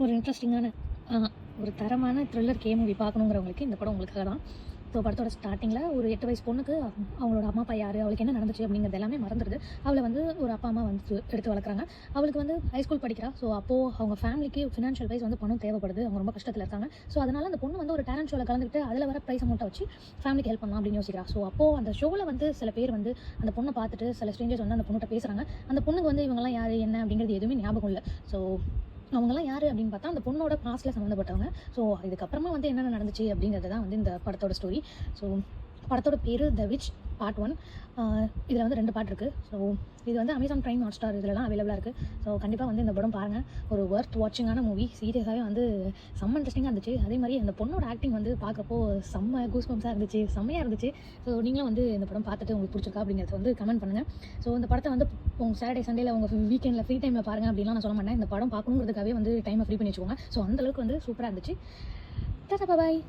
ஒரு இன்ட்ரெஸ்டிங்கான ஒரு தரமான த்ரில்லர் மூவி பார்க்கணுங்கிறவங்களுக்கு இந்த படம் உங்களுக்காக தான். ஸோ படத்தோட ஸ்டார்டிங்கில் ஒரு 8 வயசு பொண்ணுக்கு அவங்களோட அம்மா அப்பா யார், அவளுக்கு என்ன நடந்துச்சு அப்படிங்கிறது எல்லாமே மறந்துடுது. அவளை வந்து ஒரு அப்பா அம்மா வந்து எடுத்து வளர்க்குறாங்க. அவளுக்கு வந்து ஹைஸ்கூல் படிக்கிறா. ஸோ அப்போது அவங்க ஃபேமிலிக்கு ஃபினான்ஷியல் வைஸ் வந்து பணம் தேவைப்படுது. அவங்க ரொம்ப கஷ்டத்தில் இருக்காங்க. ஸோ அதனால் அந்த பொண்ணு வந்து ஒரு டேலண்ட் ஷோவில் கலந்துக்கிட்டு அதில் வர ப்ரைஸ் அமௌண்ட்டை வச்சு ஃபேமிலிக்கு ஹெல்ப் பண்ணலாம் அப்படின்னு யோசிக்கிறா. ஸோ அப்போது அந்த ஷோவில் வந்து சில பேர் வந்து அந்த பொண்ணை பார்த்துட்டு சில ஸ்ட்ரேஞ்சர்ஸ் வந்து அந்த பொண்ணுகிட்ட பேசுகிறாங்க. அந்த பொண்ணுக்கு வந்து இவங்கெல்லாம் யார் என்ன அப்படிங்கிறது எதுவுமே ஞாபகம் இல்லை. ஸோ அவங்களாம் யார் அப்படின்னு பார்த்தா அந்த பொண்ணோட பாஸ்ட்டில் சம்மந்தப்பட்டவங்க. ஸோ இதுக்கப்புறமா வந்து என்னென்ன நடந்துச்சு அப்படிங்கிறது தான் வந்து இந்த படத்தோட ஸ்டோரி. ஸோ படத்தோட பேர் த விச் பார்ட் 1. இதில் வந்து 2 பார்ட் இருக்குது. ஸோ இது வந்து அமேசான் ப்ரைம் ஹாட்ஸ்டார் இதிலலாம் அவைலபிளாக இருக்குது. ஸோ கண்டிப்பாக வந்து இந்த படம் பாருங்கள். ஒரு ஒர்த் வாட்சிங்கான மூவி. சீரியஸாகவே வந்து செம்ம இன்ட்ரெஸ்டிங்காக இருந்துச்சு. அதே மாதிரி அந்த பொண்ணோட ஆக்டிங் வந்து பார்க்குறப்போ செம்ம கூஸ்பம்ஸாக இருந்துச்சு, செம்மையாக இருந்துச்சு. ஸோ நீங்களும் வந்து இந்த படம் பார்த்துட்டு உங்களுக்கு பிடிச்சிருக்கா அப்படிங்கிறத வந்து கமெண்ட் பண்ணுங்கள். ஸோ இந்த படத்தை வந்து உங்கள் சாட்டர்டே சண்டேல உங்கள் வீக்கெண்டில் ஃப்ரீ டைமில் பாருங்கள் அப்படின்லாம் நான் சொல்ல மாட்டேன். இந்த படம் பார்க்கணுங்கிறதுக்காகவே வந்து டைமை ஃப்ரீ பண்ணி வச்சுக்கோங்க. ஸோ அந்தளவுக்கு வந்து சூப்பராக இருந்துச்சு. டாடா பாய்.